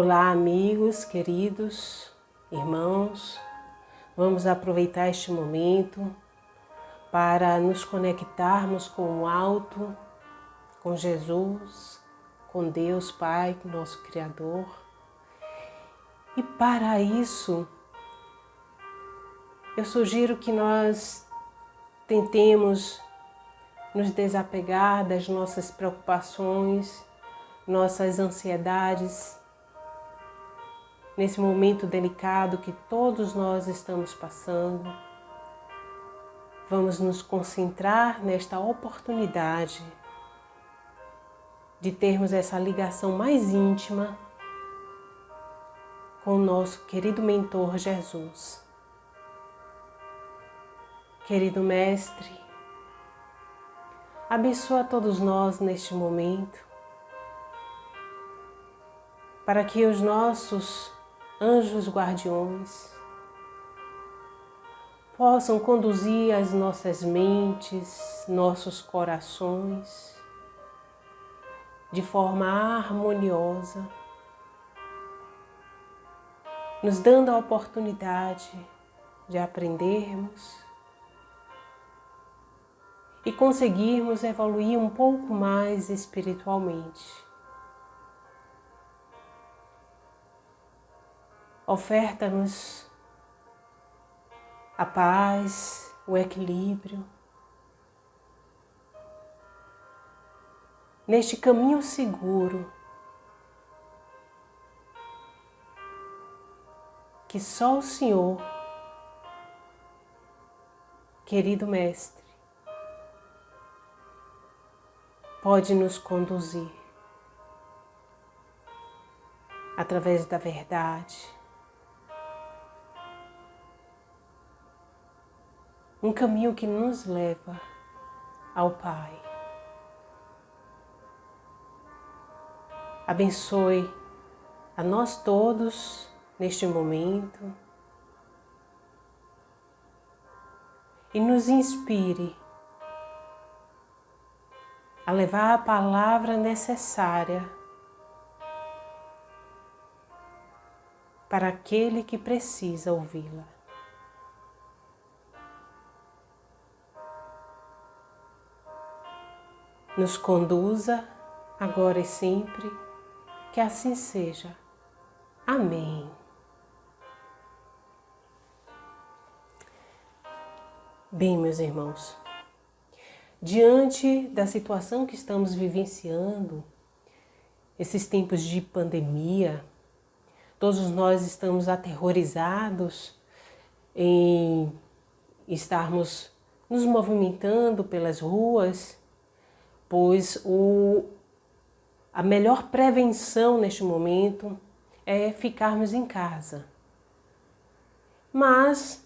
Olá, amigos, queridos, irmãos. Vamos aproveitar este momento para nos conectarmos com o alto, com Jesus, com Deus Pai, nosso Criador. E para isso, eu sugiro que nós tentemos nos desapegar das nossas preocupações, nossas ansiedades, nesse momento delicado que todos nós estamos passando. Vamos nos concentrar nesta oportunidade de termos essa ligação mais íntima com o nosso querido mentor Jesus. Querido Mestre, abençoa todos nós neste momento, para que os nossos anjos guardiões possam conduzir as nossas mentes, nossos corações de forma harmoniosa, nos dando a oportunidade de aprendermos e conseguirmos evoluir um pouco mais espiritualmente. Oferta-nos a paz, o equilíbrio, neste caminho seguro que só o Senhor, querido Mestre, pode nos conduzir através da verdade. Um caminho que nos leva ao Pai. Abençoe a nós todos neste momento e nos inspire a levar a palavra necessária para aquele que precisa ouvi-la. Nos conduza agora e sempre, que assim seja. Amém. Bem, meus irmãos, diante da situação que estamos vivenciando, esses tempos de pandemia, todos nós estamos aterrorizados em estarmos nos movimentando pelas ruas, pois a melhor prevenção neste momento é ficarmos em casa. Mas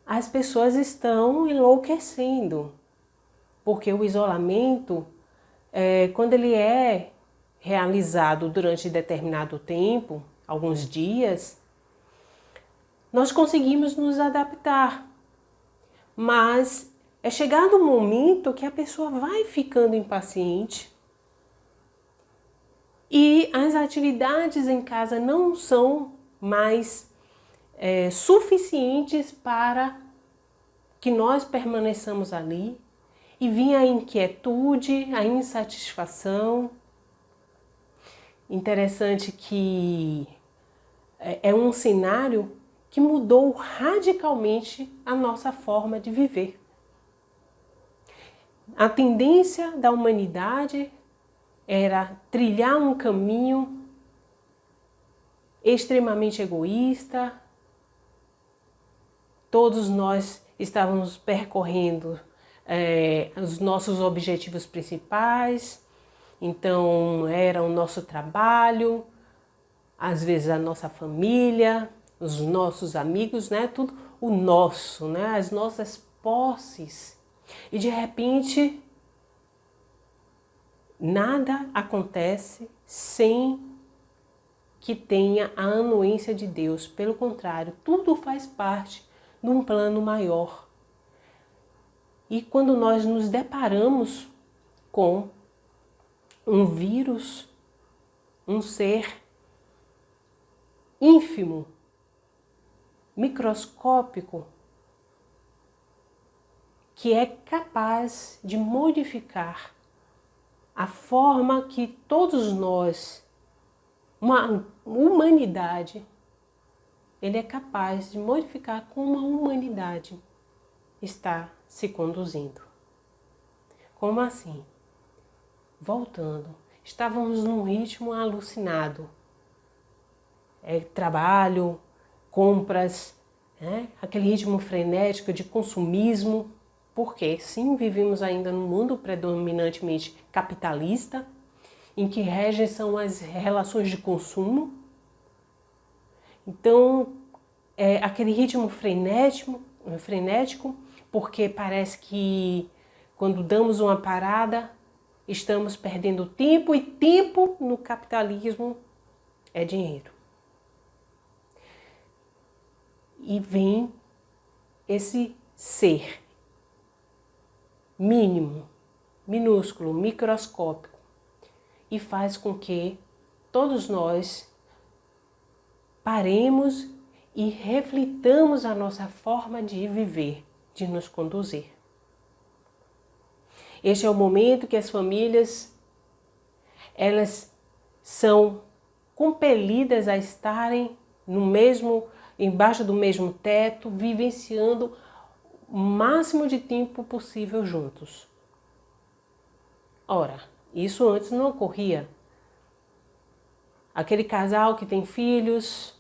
as pessoas estão enlouquecendo, porque o isolamento, quando ele é realizado durante determinado tempo, alguns dias, nós conseguimos nos adaptar, mas é chegado um momento que a pessoa vai ficando impaciente e as atividades em casa não são mais suficientes para que nós permaneçamos ali, e vem a inquietude, a insatisfação. Interessante que é um cenário que mudou radicalmente a nossa forma de viver. A tendência da humanidade era trilhar um caminho extremamente egoísta. Todos nós estávamos percorrendo os nossos objetivos principais. Então, era o nosso trabalho, às vezes a nossa família, os nossos amigos, né? Tudo o nosso, né? As nossas posses. E de repente, nada acontece sem que tenha a anuência de Deus. Pelo contrário, tudo faz parte de um plano maior. E quando nós nos deparamos com um vírus, um ser ínfimo, microscópico, que é capaz de modificar a forma que todos nós, uma humanidade, ele é capaz de modificar como a humanidade está se conduzindo. Como assim? Voltando, estávamos num ritmo alucinado. Trabalho, compras, aquele ritmo frenético de consumismo, porque sim, vivemos ainda num mundo predominantemente capitalista, em que regem são as relações de consumo. Então, aquele ritmo frenético, porque parece que quando damos uma parada, estamos perdendo tempo, e tempo no capitalismo é dinheiro. E vem esse ser mínimo, minúsculo, microscópico, e faz com que todos nós paremos e reflitamos a nossa forma de viver, de nos conduzir. Este é o momento que as famílias, elas são compelidas a estarem embaixo do mesmo teto, vivenciando o máximo de tempo possível juntos. Ora, isso antes não ocorria. Aquele casal que tem filhos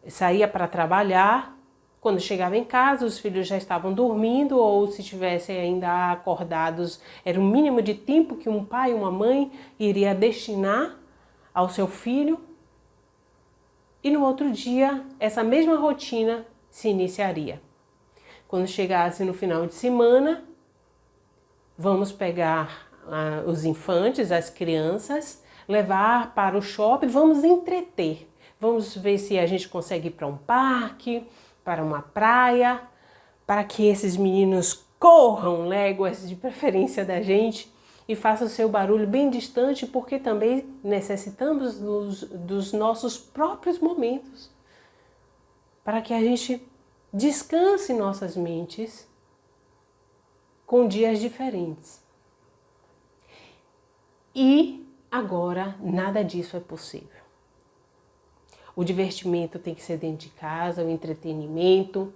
saía para trabalhar, quando chegava em casa os filhos já estavam dormindo, ou se estivessem ainda acordados, era o mínimo de tempo que um pai e uma mãe iria destinar ao seu filho. E no outro dia, essa mesma rotina se iniciaria. Quando chegasse no final de semana, vamos pegar os infantes, as crianças, levar para o shopping, vamos entreter. Vamos ver se a gente consegue ir para um parque, para uma praia, para que esses meninos corram léguas, de preferência da gente, e façam o seu barulho bem distante, porque também necessitamos dos nossos próprios momentos, para que a gente descanse nossas mentes com dias diferentes. E agora nada disso é possível. O divertimento tem que ser dentro de casa, o entretenimento.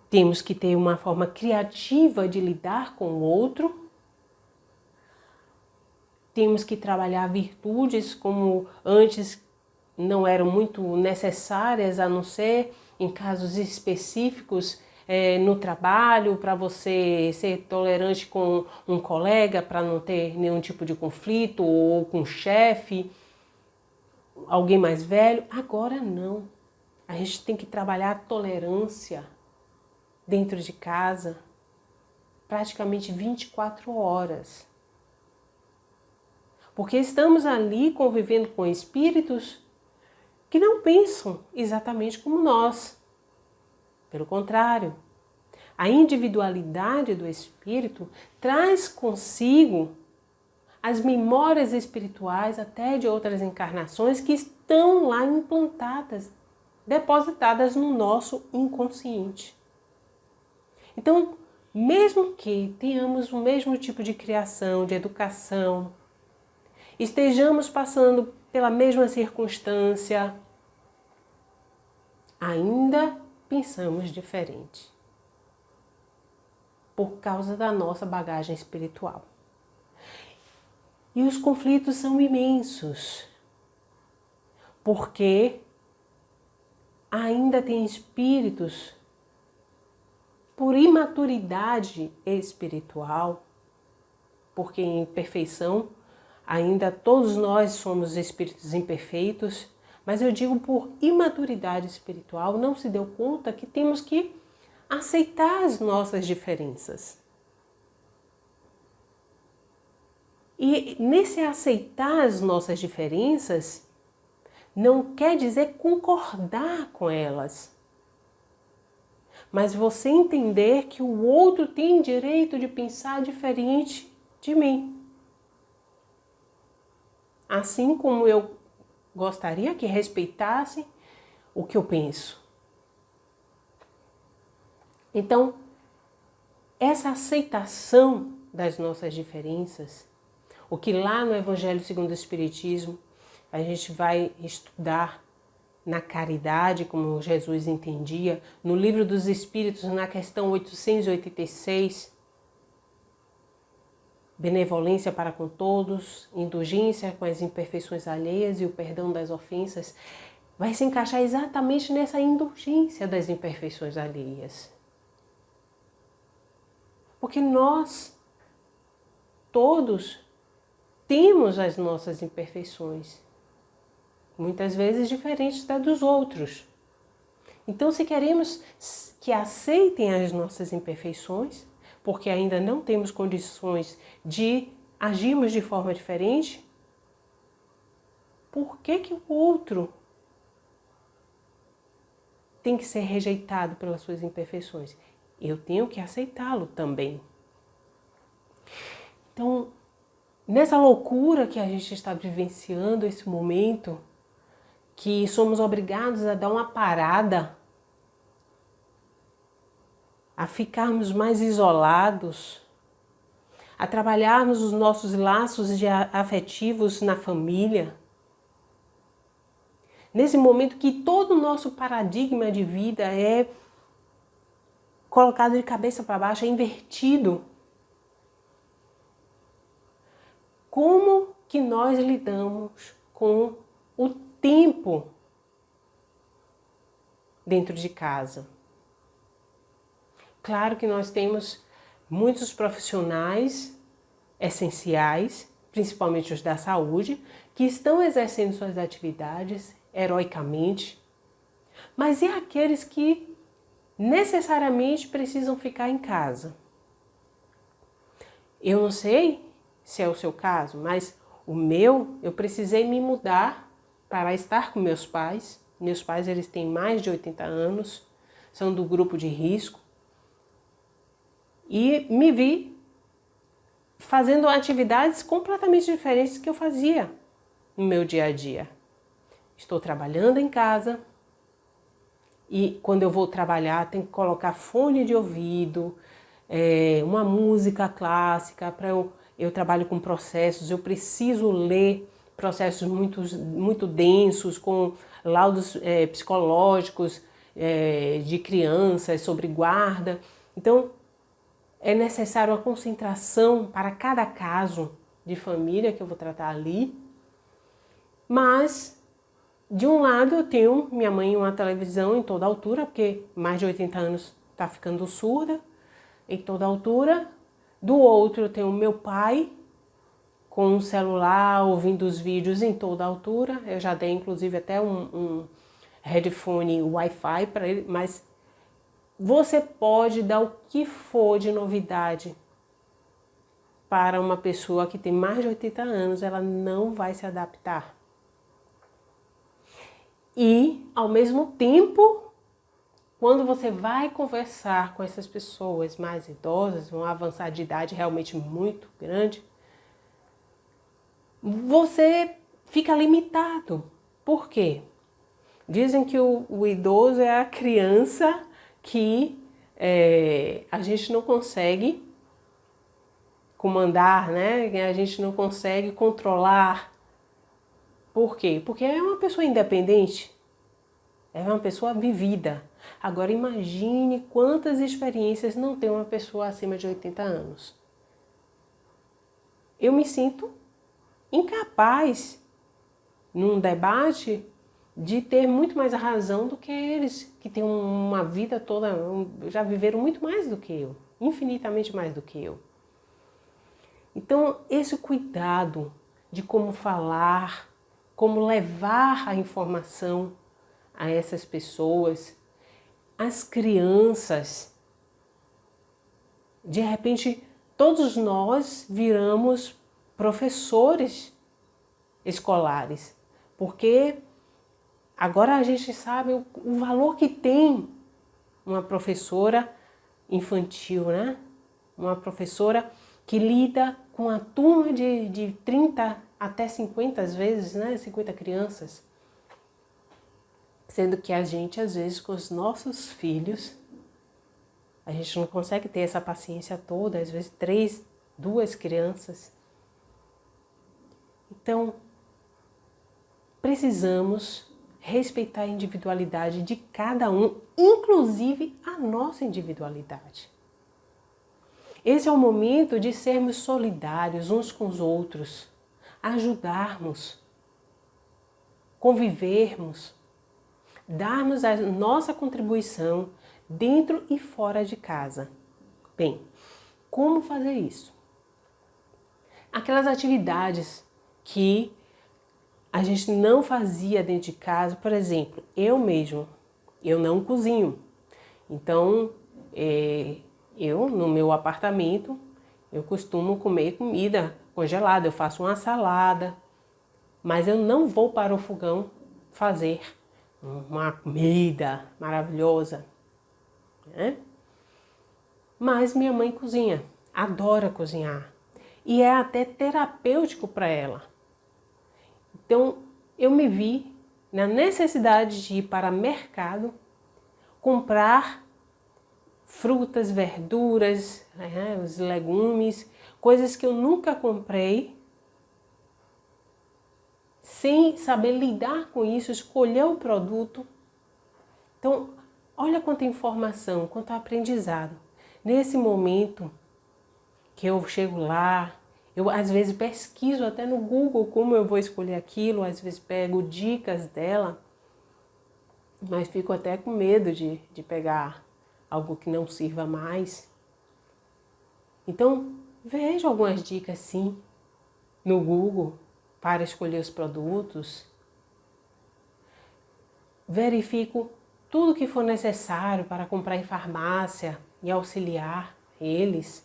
Temos que ter uma forma criativa de lidar com o outro. Temos que trabalhar virtudes como antes não eram muito necessárias, a não ser em casos específicos no trabalho, para você ser tolerante com um colega, para não ter nenhum tipo de conflito, ou com o chefe, alguém mais velho. Agora não. A gente tem que trabalhar a tolerância dentro de casa praticamente 24 horas. Porque estamos ali convivendo com espíritos que não pensam exatamente como nós. Pelo contrário, a individualidade do espírito traz consigo as memórias espirituais até de outras encarnações que estão lá implantadas, depositadas no nosso inconsciente. Então, mesmo que tenhamos o mesmo tipo de criação, de educação, estejamos passando pela mesma circunstância, ainda pensamos diferente, por causa da nossa bagagem espiritual. E os conflitos são imensos, porque ainda tem espíritos, por imaturidade espiritual, porque em perfeição, ainda todos nós somos espíritos imperfeitos, mas eu digo por imaturidade espiritual, não se deu conta que temos que aceitar as nossas diferenças. E nesse aceitar as nossas diferenças, não quer dizer concordar com elas, mas você entender que o outro tem direito de pensar diferente de mim. Assim como eu gostaria que respeitassem o que eu penso. Então, essa aceitação das nossas diferenças, o que lá no Evangelho segundo o Espiritismo a gente vai estudar na caridade, como Jesus entendia, no Livro dos Espíritos, na questão 886, benevolência para com todos, indulgência com as imperfeições alheias e o perdão das ofensas, vai se encaixar exatamente nessa indulgência das imperfeições alheias. Porque nós, todos, temos as nossas imperfeições, muitas vezes diferentes das dos outros. Então, se queremos que aceitem as nossas imperfeições, porque ainda não temos condições de agirmos de forma diferente, por que o outro tem que ser rejeitado pelas suas imperfeições? Eu tenho que aceitá-lo também. Então, nessa loucura que a gente está vivenciando esse momento, que somos obrigados a dar uma parada, a ficarmos mais isolados, a trabalharmos os nossos laços afetivos na família. Nesse momento que todo o nosso paradigma de vida é colocado de cabeça para baixo, é invertido. Como que nós lidamos com o tempo dentro de casa? Claro que nós temos muitos profissionais essenciais, principalmente os da saúde, que estão exercendo suas atividades heroicamente, mas e aqueles que necessariamente precisam ficar em casa? Eu não sei se é o seu caso, mas o meu, eu precisei me mudar para estar com meus pais. Meus pais, eles têm mais de 80 anos, são do grupo de risco. E me vi fazendo atividades completamente diferentes do que eu fazia no meu dia a dia. Estou trabalhando em casa e quando eu vou trabalhar tenho que colocar fone de ouvido, uma música clássica. Eu trabalho com processos, eu preciso ler processos muito densos, com laudos psicológicos de crianças sobre guarda. Então, é necessário a concentração para cada caso de família que eu vou tratar ali. Mas, de um lado, eu tenho minha mãe em uma televisão em toda altura, porque mais de 80 anos está ficando surda, em toda altura. Do outro, eu tenho meu pai com um celular, ouvindo os vídeos em toda altura. Eu já dei, inclusive, até um headphone Wi-Fi para ele, mas você pode dar o que for de novidade para uma pessoa que tem mais de 80 anos, ela não vai se adaptar. E, ao mesmo tempo, quando você vai conversar com essas pessoas mais idosas, vão avançar de idade realmente muito grande, você fica limitado. Por quê? Dizem que o idoso é a criança que a gente não consegue comandar, né? A gente não consegue controlar. Por quê? Porque é uma pessoa independente, é uma pessoa vivida. Agora imagine quantas experiências não tem uma pessoa acima de 80 anos. Eu me sinto incapaz, num debate, de ter muito mais razão do que eles, que têm uma vida toda, já viveram muito mais do que eu, infinitamente mais do que eu. Então, esse cuidado de como falar, como levar a informação a essas pessoas, as crianças, de repente, todos nós viramos professores escolares, porque agora a gente sabe o valor que tem uma professora infantil, né? Uma professora que lida com a turma de 30 até 50 às vezes, né? 50 crianças. Sendo que a gente, às vezes, com os nossos filhos, a gente não consegue ter essa paciência toda, às vezes 3, 2 crianças. Então, precisamos respeitar a individualidade de cada um, inclusive a nossa individualidade. Esse é o momento de sermos solidários uns com os outros, ajudarmos, convivermos, darmos a nossa contribuição dentro e fora de casa. Bem, como fazer isso? Aquelas atividades que a gente não fazia dentro de casa, por exemplo, eu não cozinho. Então, eu no meu apartamento, eu costumo comer comida congelada, eu faço uma salada, mas eu não vou para o fogão fazer uma comida maravilhosa, né? Mas minha mãe cozinha, adora cozinhar e é até terapêutico para ela. Então eu me vi na necessidade de ir para o mercado comprar frutas, verduras, né, os legumes, coisas que eu nunca comprei, sem saber lidar com isso, escolher o produto. Então, olha quanta informação, quanto aprendizado. Nesse momento que eu chego lá, eu às vezes pesquiso até no Google como eu vou escolher aquilo, às vezes pego dicas dela, mas fico até com medo de pegar algo que não sirva mais. Então, vejo algumas dicas sim no Google para escolher os produtos. Verifico tudo que for necessário para comprar em farmácia e auxiliar eles.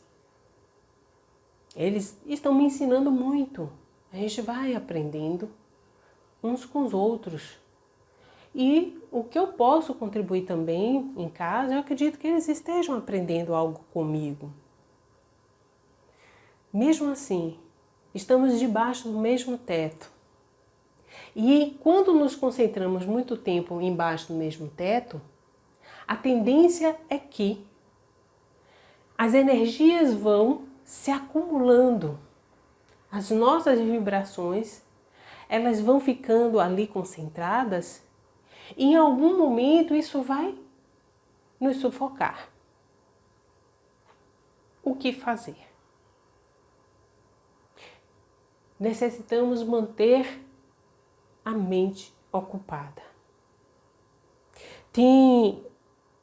Eles estão me ensinando muito. A gente vai aprendendo uns com os outros. E o que eu posso contribuir também em casa, eu acredito que eles estejam aprendendo algo comigo. Mesmo assim, estamos debaixo do mesmo teto. E quando nos concentramos muito tempo embaixo do mesmo teto, a tendência é que as energias vão se acumulando. As nossas vibrações, elas vão ficando ali concentradas e em algum momento isso vai nos sufocar. O que fazer? Necessitamos manter a mente ocupada.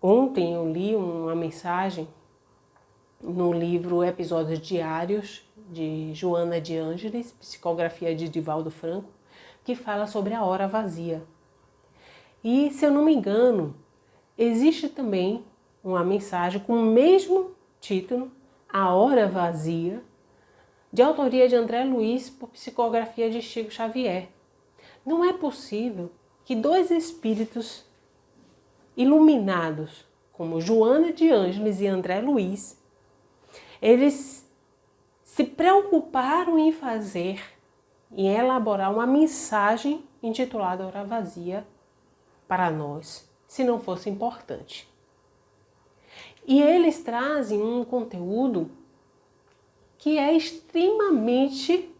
Ontem eu li uma mensagem no livro Episódios Diários, de Joana de Ângeles, psicografia de Divaldo Franco, que fala sobre a hora vazia. E, se eu não me engano, existe também uma mensagem com o mesmo título, A Hora Vazia, de autoria de André Luiz, por psicografia de Chico Xavier. Não é possível que 2 espíritos iluminados, como Joana de Ângeles e André Luiz, eles se preocuparam em fazer, em elaborar uma mensagem intitulada Hora Vazia para nós, se não fosse importante. E eles trazem um conteúdo que é extremamente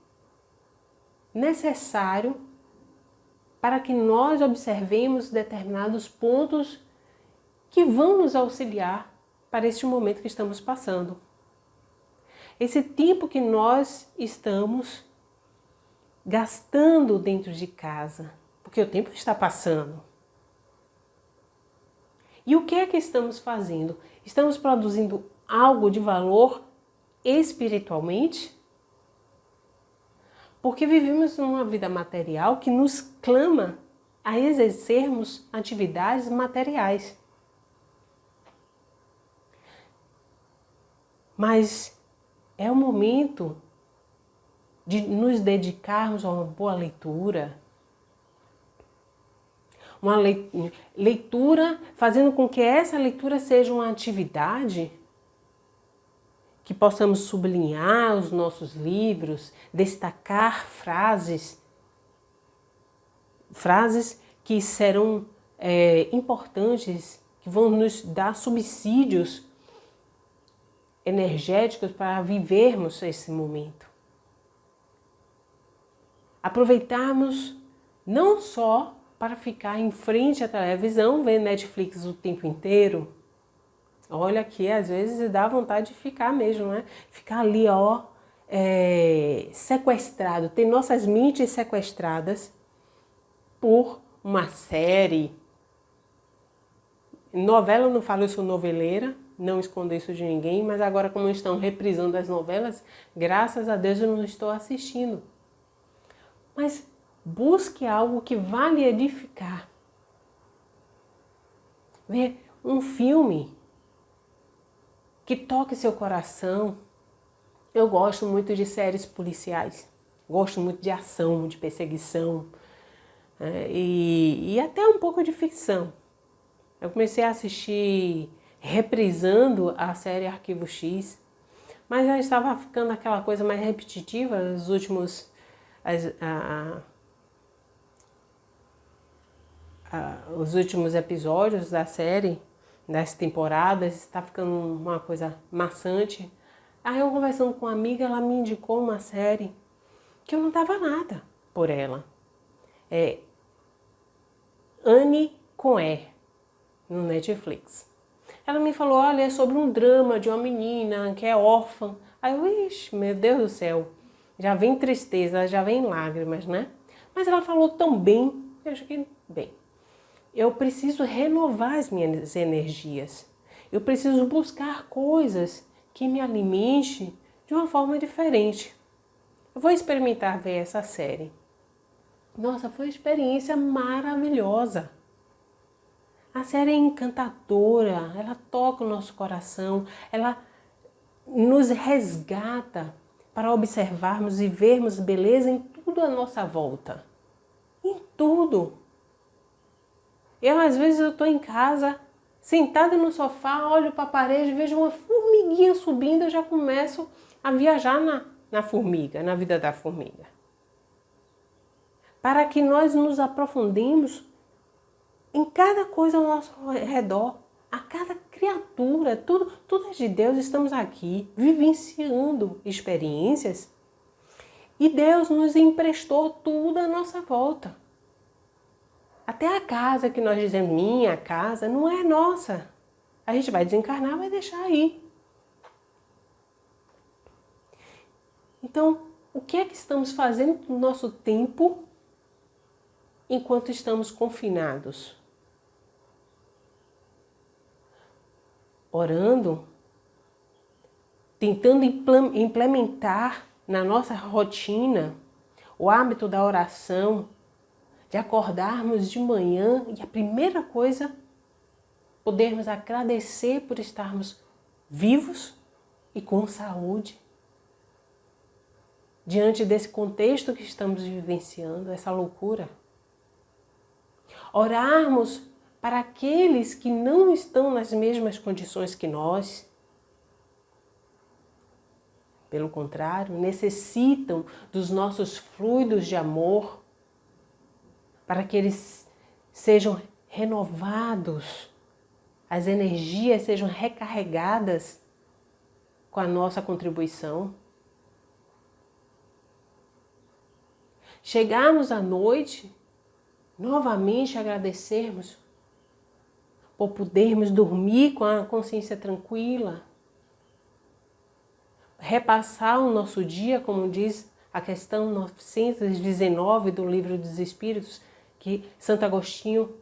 necessário para que nós observemos determinados pontos que vão nos auxiliar para este momento que estamos passando. Esse tempo que nós estamos gastando dentro de casa, porque o tempo está passando. E o que é que estamos fazendo? Estamos produzindo algo de valor espiritualmente? Porque vivemos numa vida material que nos clama a exercermos atividades materiais. Mas é o momento de nos dedicarmos a uma boa leitura. Uma leitura, fazendo com que essa leitura seja uma atividade que possamos sublinhar os nossos livros, destacar frases que serão importantes que vão nos dar subsídios energéticos para vivermos esse momento. Aproveitarmos não só para ficar em frente à televisão, vendo Netflix o tempo inteiro. Olha que às vezes dá vontade de ficar mesmo, né? Ficar ali, sequestrado, ter nossas mentes sequestradas por uma série. Novela, eu não falo, eu sou noveleira, não escondo isso de ninguém, mas agora como estão reprisando as novelas, graças a Deus eu não estou assistindo. Mas busque algo que vá lhe edificar. Ver um filme que toque seu coração. Eu gosto muito de séries policiais, gosto muito de ação, de perseguição, e até um pouco de ficção. Eu comecei a assistir reprisando a série Arquivo X, mas já estava ficando aquela coisa mais repetitiva. Os últimos episódios da série, das temporadas, está ficando uma coisa maçante. Aí eu conversando com uma amiga, ela me indicou uma série que eu não dava nada por ela. É Anne com E, no Netflix. Ela me falou, olha, é sobre um drama de uma menina que é órfã. Aí eu, ixi, meu Deus do céu, já vem tristeza, já vem lágrimas, né? Mas ela falou tão bem, eu acho que, bem, eu preciso renovar as minhas energias. Eu preciso buscar coisas que me alimente de uma forma diferente. Eu vou experimentar ver essa série. Nossa, foi uma experiência maravilhosa. A série é encantadora, ela toca o nosso coração, ela nos resgata para observarmos e vermos beleza em tudo à nossa volta. Em tudo. Às vezes eu estou em casa, sentada no sofá, olho para a parede, vejo uma formiguinha subindo, eu já começo a viajar na formiga, na vida da formiga. Para que nós nos aprofundemos em cada coisa ao nosso redor, a cada criatura, tudo é de Deus. Estamos aqui vivenciando experiências e Deus nos emprestou tudo à nossa volta. Até a casa que nós dizemos, minha casa, não é nossa. A gente vai desencarnar, vai deixar aí. Então, o que é que estamos fazendo no nosso tempo enquanto estamos confinados? Orando, tentando implementar na nossa rotina o hábito da oração, de acordarmos de manhã e a primeira coisa, podermos agradecer por estarmos vivos e com saúde. Diante desse contexto que estamos vivenciando, essa loucura. Orarmos para aqueles que não estão nas mesmas condições que nós. Pelo contrário, necessitam dos nossos fluidos de amor para que eles sejam renovados, as energias sejam recarregadas com a nossa contribuição. Chegarmos à noite, novamente agradecermos por podermos dormir com a consciência tranquila, repassar o nosso dia, como diz a questão 919 do Livro dos Espíritos, que Santo Agostinho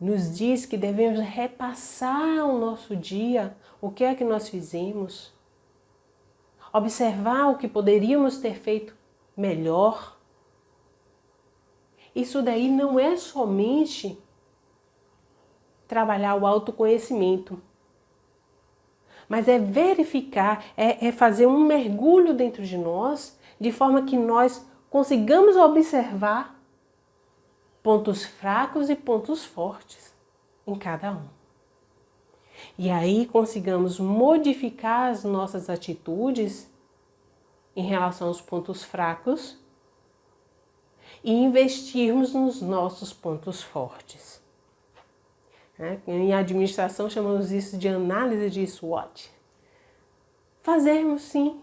nos diz que devemos repassar o nosso dia, o que é que nós fizemos, observar o que poderíamos ter feito melhor. Isso daí não é somente trabalhar o autoconhecimento, mas é verificar, é fazer um mergulho dentro de nós, de forma que nós consigamos observar pontos fracos e pontos fortes em cada um. E aí consigamos modificar as nossas atitudes em relação aos pontos fracos e investirmos nos nossos pontos fortes. né? Em administração chamamos isso de análise de SWOT. Fazermos sim.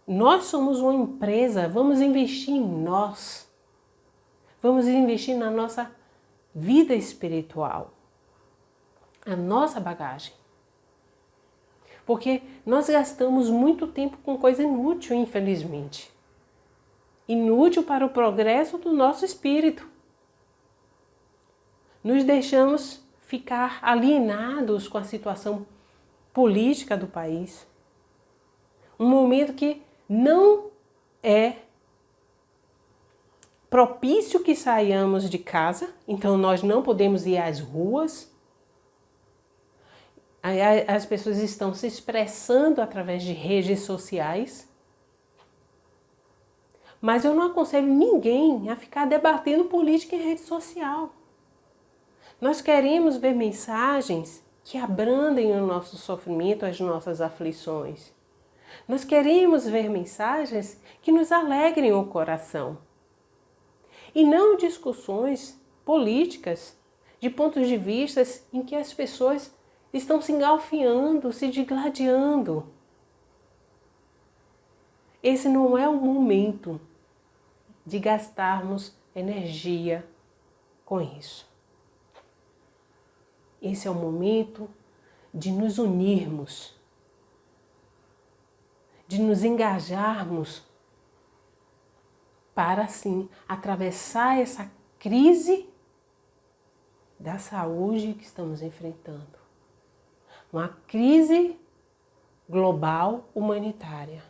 Nós somos uma empresa, vamos investir em nós. Vamos investir na nossa vida espiritual, a nossa bagagem. Porque nós gastamos muito tempo com coisa inútil, infelizmente. Inútil para o progresso do nosso espírito. Nos deixamos ficar alienados com a situação política do país. Um momento que não é propício que saiamos de casa, então nós não podemos ir às ruas. As pessoas estão se expressando através de redes sociais. Mas eu não aconselho ninguém a ficar debatendo política em rede social. Nós queremos ver mensagens que abrandem o nosso sofrimento, as nossas aflições. Nós queremos ver mensagens que nos alegrem o coração. E não discussões políticas de pontos de vista em que as pessoas estão se engalfinhando, se digladiando. Esse não é o momento de gastarmos energia com isso. Esse é o momento de nos unirmos, de nos engajarmos para, assim, atravessar essa crise da saúde que estamos enfrentando. Uma crise global humanitária.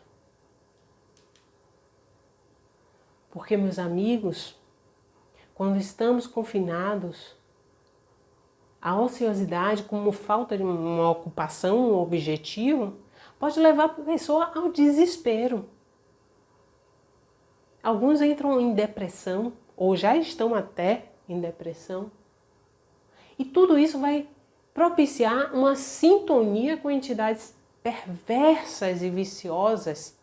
Porque, meus amigos, quando estamos confinados, a ociosidade, como falta de uma ocupação, um objetivo, pode levar a pessoa ao desespero. Alguns entram em depressão, ou já estão até em depressão. E tudo isso vai propiciar uma sintonia com entidades perversas e viciosas.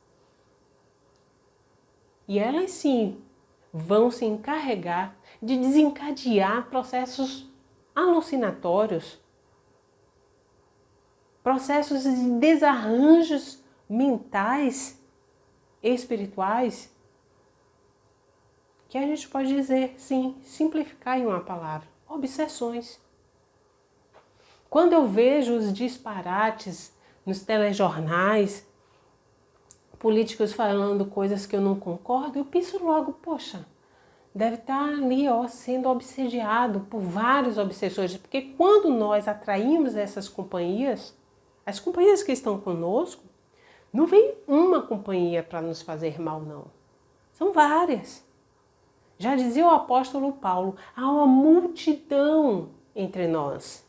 E elas sim vão se encarregar de desencadear processos alucinatórios, processos de desarranjos mentais e espirituais, que a gente pode dizer, sim, simplificar em uma palavra, obsessões. Quando eu vejo os disparates nos telejornais, políticos falando coisas que eu não concordo, eu penso logo, poxa, deve estar ali, sendo obsediado por vários obsessores. Porque quando nós atraímos essas companhias, as companhias que estão conosco, não vem uma companhia para nos fazer mal, não. São várias. Já dizia o apóstolo Paulo, há uma multidão entre nós.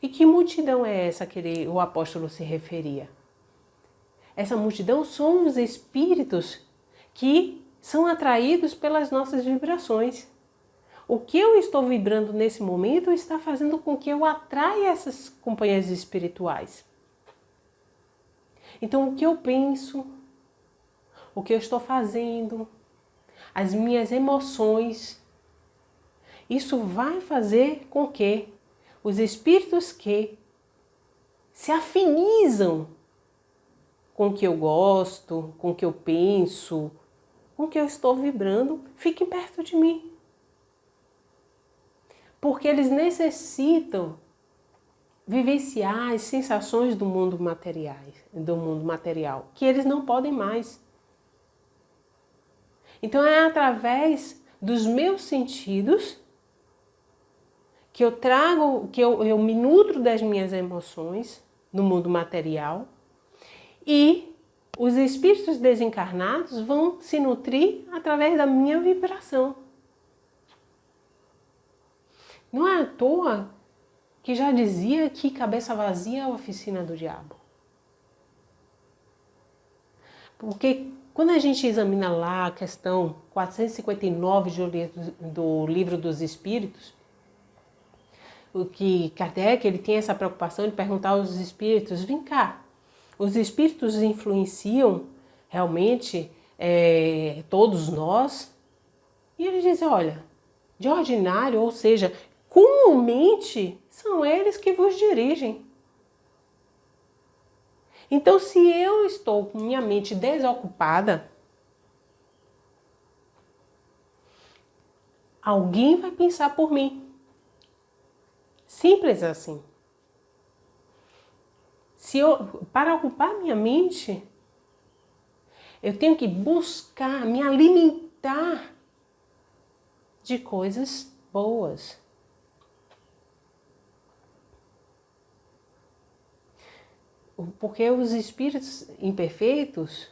E que multidão é essa que o apóstolo se referia? Essa multidão são os espíritos que são atraídos pelas nossas vibrações. O que eu estou vibrando nesse momento está fazendo com que eu atraia essas companhias espirituais. Então, o que eu penso, o que eu estou fazendo, as minhas emoções, isso vai fazer com que os espíritos que se afinizam com o que eu gosto, com o que eu penso, com o que eu estou vibrando, fiquem perto de mim. Porque eles necessitam vivenciar as sensações do mundo material, que eles não podem mais. Então é através dos meus sentidos que eu trago, que eu me nutro das minhas emoções no mundo material, e os espíritos desencarnados vão se nutrir através da minha vibração. Não é à toa que já dizia que cabeça vazia é a oficina do diabo. Porque quando a gente examina lá a questão 459 do Livro dos Espíritos, o que Kardec ele tem essa preocupação de perguntar aos espíritos, vem cá, os espíritos influenciam realmente todos nós? E ele diz, olha, de ordinário, ou seja, comumente são eles que vos dirigem. Então, se eu estou com minha mente desocupada, alguém vai pensar por mim. Simples assim. Para ocupar minha mente, eu tenho que buscar me alimentar de coisas boas. Porque os espíritos imperfeitos,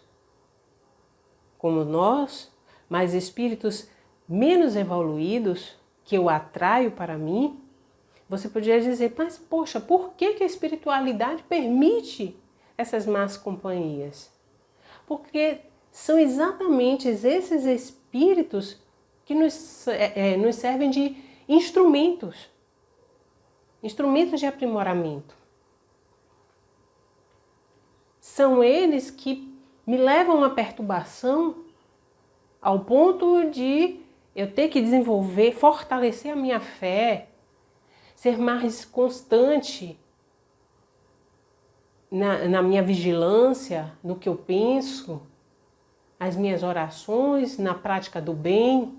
como nós, mas espíritos menos evoluídos, que eu atraio para mim, você poderia dizer, mas poxa, por que a espiritualidade permite essas más companhias? Porque são exatamente esses espíritos que nos servem de instrumentos de aprimoramento. São eles que me levam a uma perturbação ao ponto de eu ter que desenvolver, fortalecer a minha fé, ser mais constante na minha vigilância, no que eu penso, as minhas orações, na prática do bem.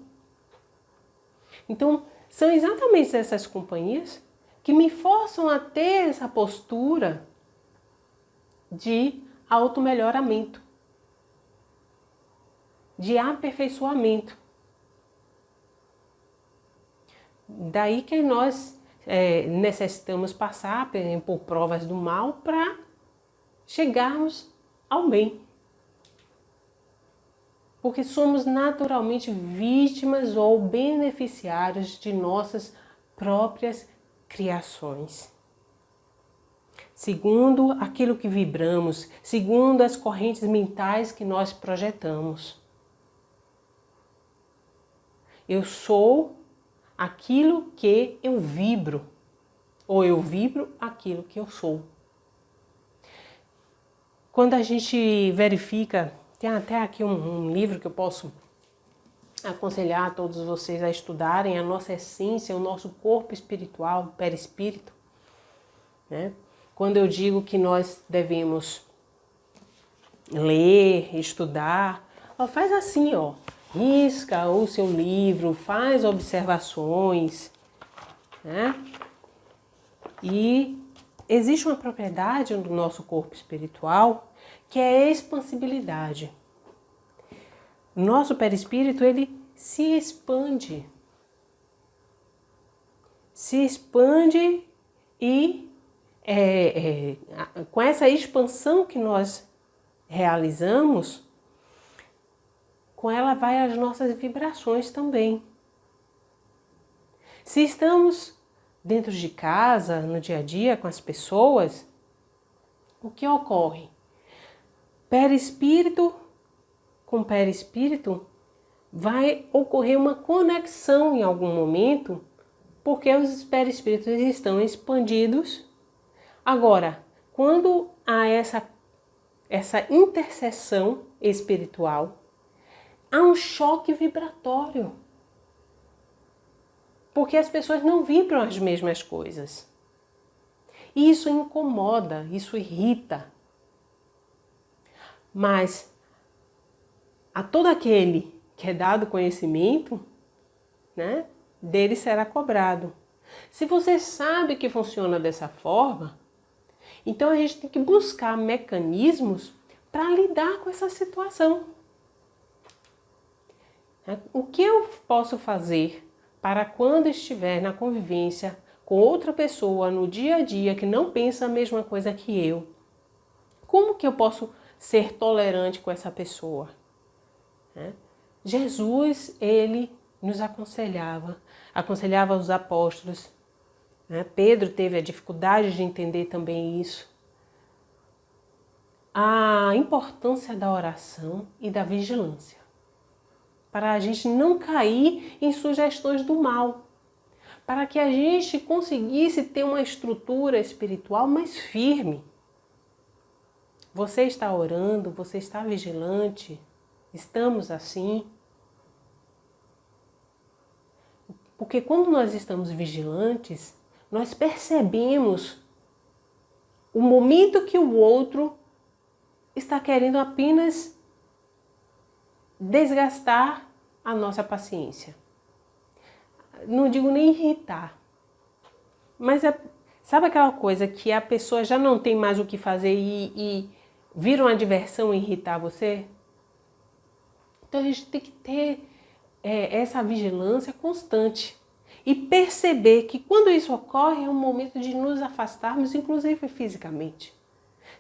Então, são exatamente essas companhias que me forçam a ter essa postura de automelhoramento, de aperfeiçoamento. Daí que nós necessitamos passar por provas do mal para chegarmos ao bem. Porque somos naturalmente vítimas ou beneficiários de nossas próprias criações. Segundo aquilo que vibramos, segundo as correntes mentais que nós projetamos. Eu sou aquilo que eu vibro, ou eu vibro aquilo que eu sou. Quando a gente verifica, tem até aqui um livro que eu posso aconselhar a todos vocês a estudarem, a nossa essência, o nosso corpo espiritual, o perispírito, né? Quando eu digo que nós devemos ler, estudar, faz assim, risca o seu livro, faz observações, né? E existe uma propriedade no nosso corpo espiritual que é a expansibilidade. O nosso perispírito, ele se expande. Se expande e com essa expansão que nós realizamos, com ela vai as nossas vibrações também. Se estamos dentro de casa, no dia a dia, com as pessoas, o que ocorre? Perispírito com perispírito vai ocorrer uma conexão em algum momento, porque os perispíritos estão expandidos. Agora, quando há essa interseção espiritual, há um choque vibratório. Porque as pessoas não vibram as mesmas coisas. E isso incomoda, isso irrita. Mas a todo aquele que é dado conhecimento, né, dele será cobrado. Se você sabe que funciona dessa forma, então a gente tem que buscar mecanismos para lidar com essa situação. O que eu posso fazer para quando estiver na convivência com outra pessoa no dia a dia que não pensa a mesma coisa que eu? Como que eu posso ser tolerante com essa pessoa? Jesus, ele nos aconselhava os apóstolos. Pedro teve a dificuldade de entender também isso. A importância da oração e da vigilância, para a gente não cair em sugestões do mal, para que a gente conseguisse ter uma estrutura espiritual mais firme. Você está orando, você está vigilante, estamos assim. Porque quando nós estamos vigilantes, nós percebemos o momento que o outro está querendo apenas desgastar a nossa paciência. Não digo nem irritar, mas sabe aquela coisa que a pessoa já não tem mais o que fazer e vira uma diversão em irritar você? Então a gente tem que ter essa vigilância constante e perceber que quando isso ocorre é um momento de nos afastarmos, inclusive fisicamente.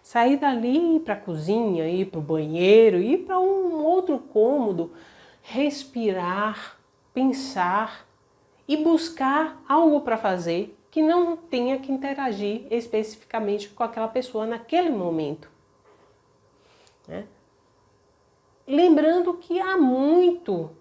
Sair dali, ir para a cozinha, ir para o banheiro, ir para um outro cômodo, respirar, pensar e buscar algo para fazer que não tenha que interagir especificamente com aquela pessoa naquele momento. Né? Lembrando que há muito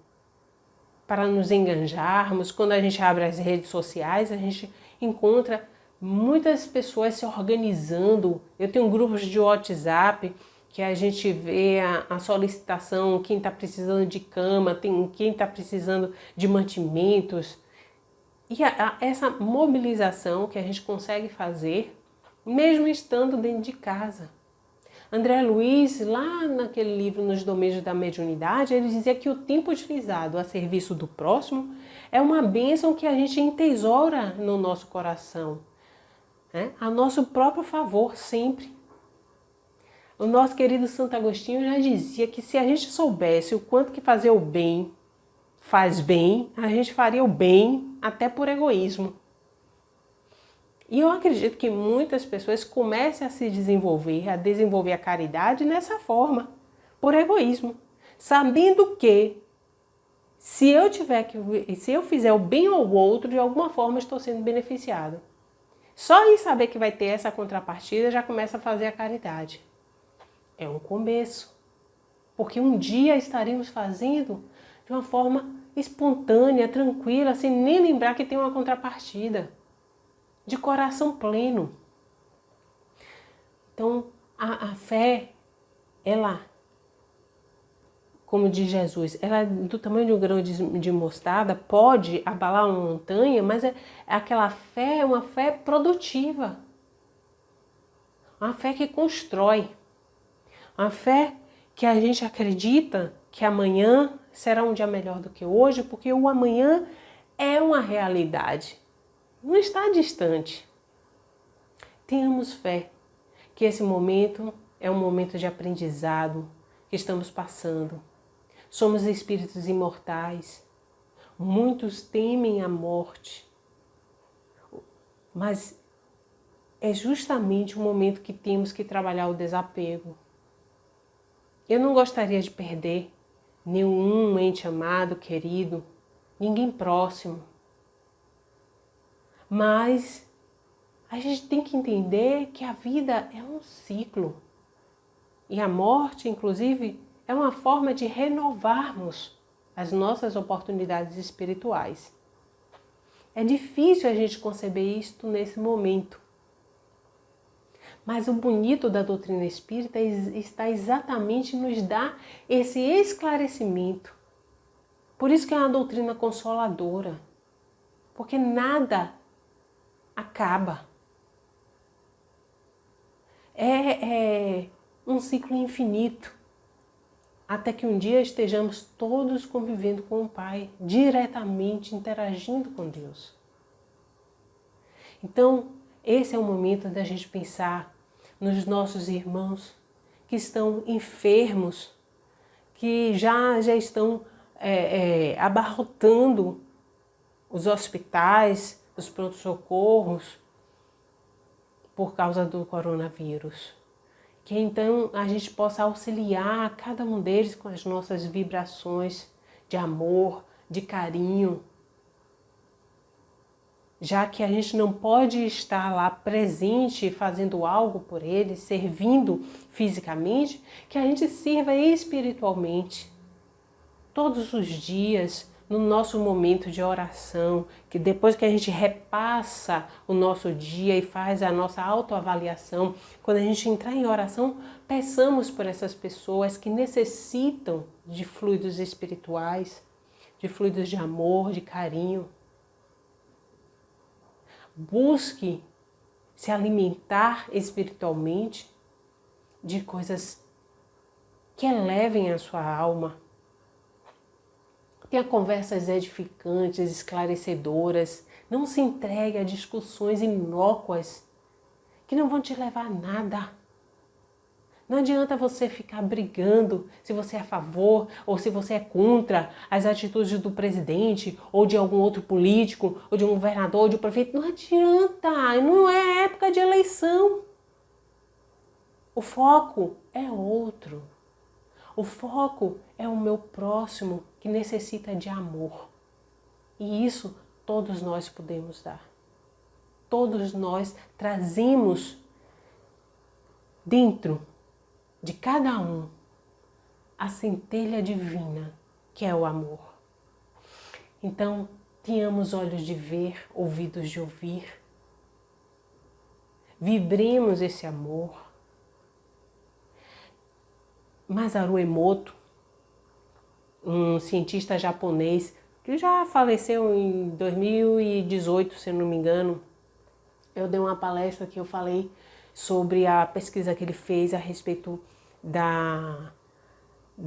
para nos enganjarmos. Quando a gente abre as redes sociais, a gente encontra muitas pessoas se organizando. Eu tenho grupos de WhatsApp que a gente vê a solicitação, quem está precisando de cama, quem está precisando de mantimentos. E essa mobilização que a gente consegue fazer, mesmo estando dentro de casa. André Luiz, lá naquele livro Nos Domínios da Mediunidade, ele dizia que o tempo utilizado a serviço do próximo é uma bênção que a gente entesoura no nosso coração, né? A nosso próprio favor sempre. O nosso querido Santo Agostinho já dizia que se a gente soubesse o quanto que fazer o bem faz bem, a gente faria o bem até por egoísmo. E eu acredito que muitas pessoas comecem a se desenvolver, a desenvolver a caridade nessa forma, por egoísmo, sabendo que se eu fizer o bem ao outro, de alguma forma estou sendo beneficiado. Só em saber que vai ter essa contrapartida já começa a fazer a caridade. É um começo, porque um dia estaremos fazendo de uma forma espontânea, tranquila, sem nem lembrar que tem uma contrapartida. De coração pleno. Então, a fé, ela, como diz Jesus, ela é do tamanho de um grão de mostarda, pode abalar uma montanha, mas aquela fé é uma fé produtiva. Uma fé que constrói. Uma fé que a gente acredita que amanhã será um dia melhor do que hoje, porque o amanhã é uma realidade. Não está distante. Tenhamos fé que esse momento é um momento de aprendizado que estamos passando. Somos espíritos imortais. Muitos temem a morte. Mas é justamente o momento que temos que trabalhar o desapego. Eu não gostaria de perder nenhum ente amado, querido, ninguém próximo. Mas a gente tem que entender que a vida é um ciclo. E a morte, inclusive, é uma forma de renovarmos as nossas oportunidades espirituais. É difícil a gente conceber isto nesse momento. Mas o bonito da doutrina espírita está exatamente em nos dar esse esclarecimento. Por isso que é uma doutrina consoladora. Porque nada acaba. É um ciclo infinito, até que um dia estejamos todos convivendo com o Pai, diretamente interagindo com Deus. Então, esse é o momento da gente pensar nos nossos irmãos que estão enfermos, que já estão abarrotando os hospitais, os pronto-socorros, por causa do coronavírus. Que então a gente possa auxiliar cada um deles com as nossas vibrações de amor, de carinho. Já que a gente não pode estar lá presente fazendo algo por eles, servindo fisicamente, que a gente sirva espiritualmente. Todos os dias, no nosso momento de oração, que depois que a gente repassa o nosso dia e faz a nossa autoavaliação, quando a gente entrar em oração, peçamos por essas pessoas que necessitam de fluidos espirituais, de fluidos de amor, de carinho. Busque se alimentar espiritualmente de coisas que elevem a sua alma. Tenha conversas edificantes, esclarecedoras. Não se entregue a discussões inócuas que não vão te levar a nada. Não adianta você ficar brigando se você é a favor ou se você é contra as atitudes do presidente ou de algum outro político ou de um governador ou de um prefeito. Não adianta, não é época de eleição. O foco é outro. O foco é o meu próximo que necessita de amor. E isso todos nós podemos dar. Todos nós trazemos dentro de cada um a centelha divina que é o amor. Então, tenhamos olhos de ver, ouvidos de ouvir. Vibremos esse amor. Masaru Emoto, um cientista japonês que já faleceu em 2018, se não me engano, eu dei uma palestra que eu falei sobre a pesquisa que ele fez a respeito da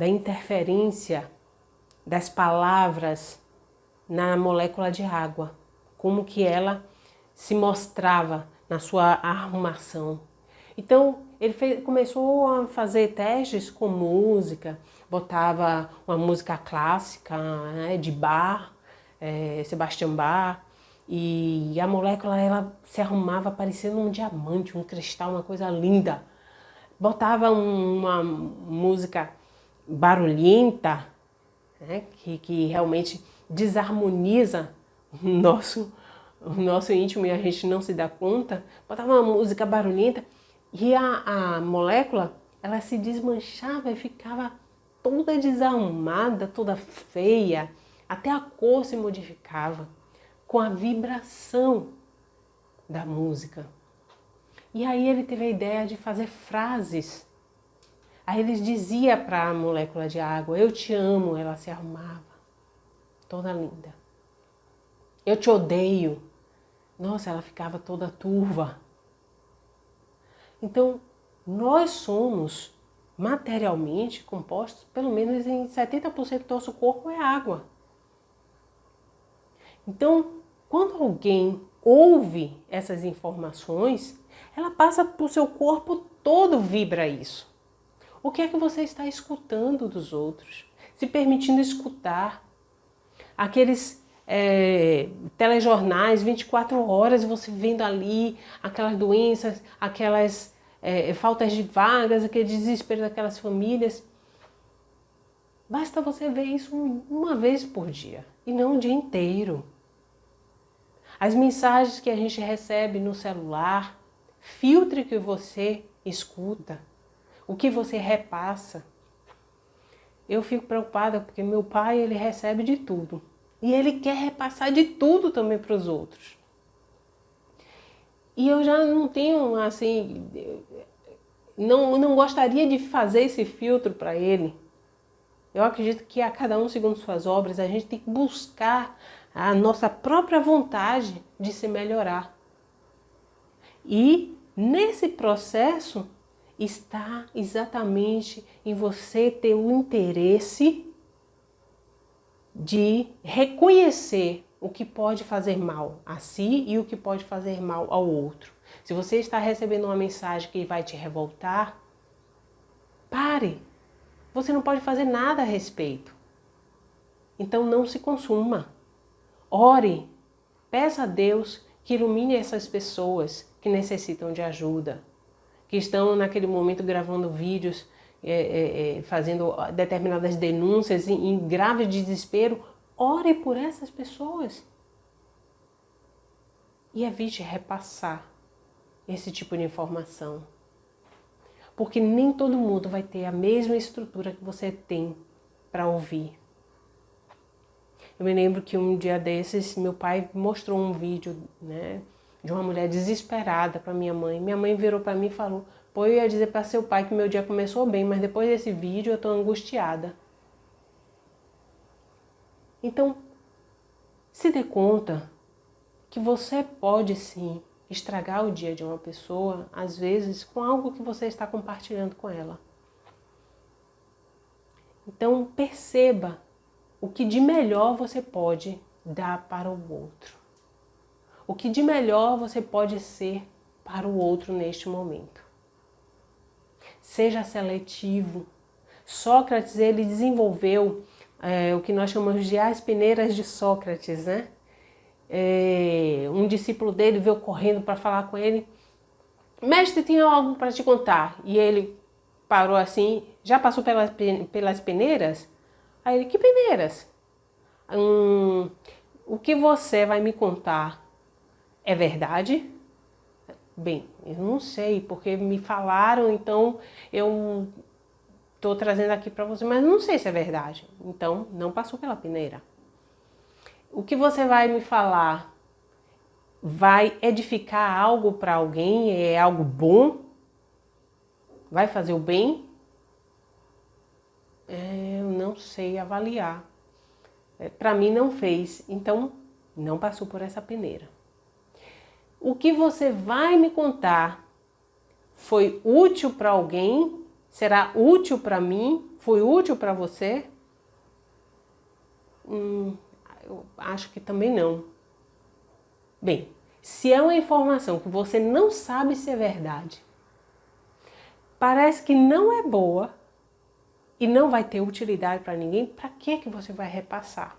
interferência das palavras na molécula de água, como que ela se mostrava na sua arrumação. Então, ele começou a fazer testes com música, botava uma música clássica, né, de Bach, Sebastian Bach, e a molécula ela se arrumava parecendo um diamante, um cristal, uma coisa linda. Botava uma música barulhenta, né, que realmente desarmoniza o nosso íntimo e a gente não se dá conta. Botava uma música barulhenta e a molécula ela se desmanchava e ficava toda desarrumada, toda feia, até a cor se modificava com a vibração da música. E aí ele teve a ideia de fazer frases. Aí ele dizia para a molécula de água: eu te amo, ela se arrumava, toda linda. Eu te odeio, nossa, ela ficava toda turva. Então, nós somos materialmente compostos, pelo menos em 70% do nosso corpo é água. Então, quando alguém ouve essas informações, ela passa para o seu corpo todo, vibra isso. O que é que você está escutando dos outros? Se permitindo escutar. Aqueles telejornais, 24 horas, você vendo ali aquelas doenças, aquelas faltas de vagas, aquele desespero daquelas famílias. Basta você ver isso uma vez por dia e não o dia inteiro. As mensagens que a gente recebe no celular, filtre o que você escuta, o que você repassa. Eu fico preocupada porque meu pai ele recebe de tudo e ele quer repassar de tudo também para os outros. E eu já não tenho assim, não gostaria de fazer esse filtro para ele. Eu acredito que a cada um segundo suas obras, a gente tem que buscar a nossa própria vontade de se melhorar. E nesse processo está exatamente em você ter o interesse de reconhecer o que pode fazer mal a si e o que pode fazer mal ao outro. Se você está recebendo uma mensagem que vai te revoltar, pare. Você não pode fazer nada a respeito. Então não se consuma. Ore, peça a Deus que ilumine essas pessoas que necessitam de ajuda, que estão naquele momento gravando vídeos, fazendo determinadas denúncias em grave desespero. Ore por essas pessoas e evite repassar esse tipo de informação, porque nem todo mundo vai ter a mesma estrutura que você tem para ouvir. Eu me lembro que um dia desses, meu pai mostrou um vídeo, né, de uma mulher desesperada para minha mãe. Minha mãe virou para mim e falou: pô, eu ia dizer para seu pai que meu dia começou bem, mas depois desse vídeo eu estou angustiada. Então, se dê conta que você pode sim estragar o dia de uma pessoa, às vezes com algo que você está compartilhando com ela. Então perceba o que de melhor você pode dar para o outro. O que de melhor você pode ser para o outro neste momento. Seja seletivo. Sócrates, ele desenvolveu o que nós chamamos de as peneiras de Sócrates, né? Um discípulo dele veio correndo para falar com ele: mestre, tenho algo para te contar. E ele parou assim: já passou pelas peneiras? Aí ele: que peneiras? O que você vai me contar é verdade? Bem, eu não sei, porque me falaram, então eu estou trazendo aqui para você, mas não sei se é verdade. Então, não passou pela peneira. O que você vai me falar vai edificar algo para alguém? É algo bom? Vai fazer o bem? Eu não sei avaliar. Para mim não fez, então não passou por essa peneira. O que você vai me contar foi útil para alguém? Será útil para mim? Foi útil para você? Eu acho que também não. Bem, se é uma informação que você não sabe se é verdade, parece que não é boa e não vai ter utilidade para ninguém, para que você vai repassar?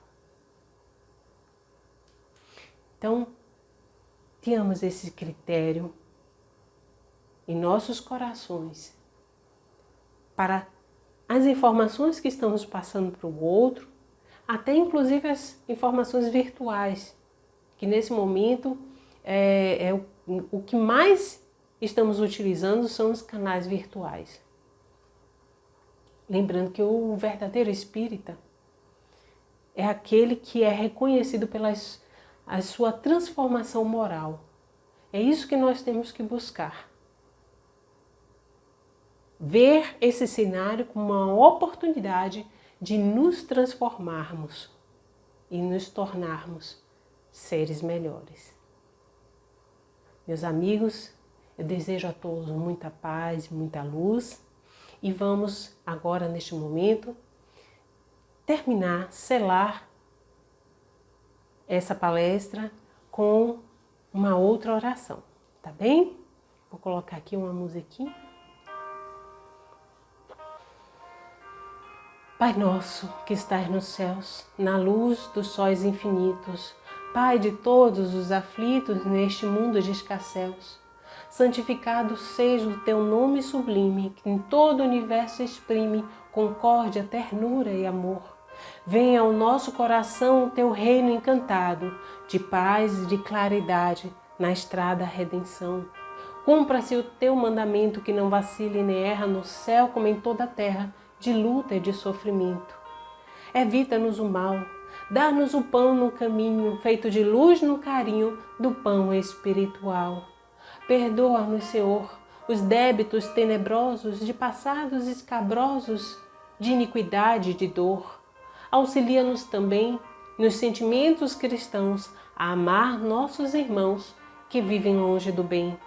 Então, tenhamos esse critério em nossos corações para as informações que estamos passando para o outro, até inclusive as informações virtuais, que nesse momento o que mais estamos utilizando são os canais virtuais. Lembrando que o verdadeiro espírita é aquele que é reconhecido pela a sua transformação moral. É isso que nós temos que buscar. Ver esse cenário como uma oportunidade de nos transformarmos e nos tornarmos seres melhores. Meus amigos, eu desejo a todos muita paz, muita luz e vamos agora, neste momento, terminar, selar essa palestra com uma outra oração, tá bem? Vou colocar aqui uma musiquinha. Pai nosso, que estás nos céus, na luz dos sóis infinitos, Pai de todos os aflitos neste mundo de escasséus, santificado seja o teu nome sublime, que em todo o universo exprime concórdia, ternura e amor. Venha ao nosso coração o teu reino encantado, de paz e de claridade, na estrada à redenção. Cumpra-se o teu mandamento, que não vacile nem erra no céu como em toda a terra, de luta e de sofrimento. Evita-nos o mal, dá-nos o pão no caminho, feito de luz no carinho do pão espiritual. Perdoa-nos, Senhor, os débitos tenebrosos de passados escabrosos, de iniquidade e de dor. Auxilia-nos também, nos sentimentos cristãos, a amar nossos irmãos que vivem longe do bem.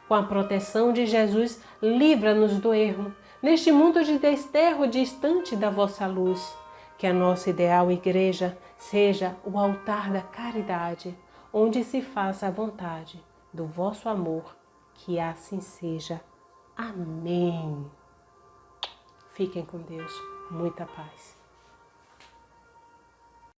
Com a proteção de Jesus, livra-nos do erro, neste mundo de desterro distante da vossa luz. Que a nossa ideal igreja seja o altar da caridade, onde se faça a vontade do vosso amor, que assim seja. Amém. Fiquem com Deus. Muita paz.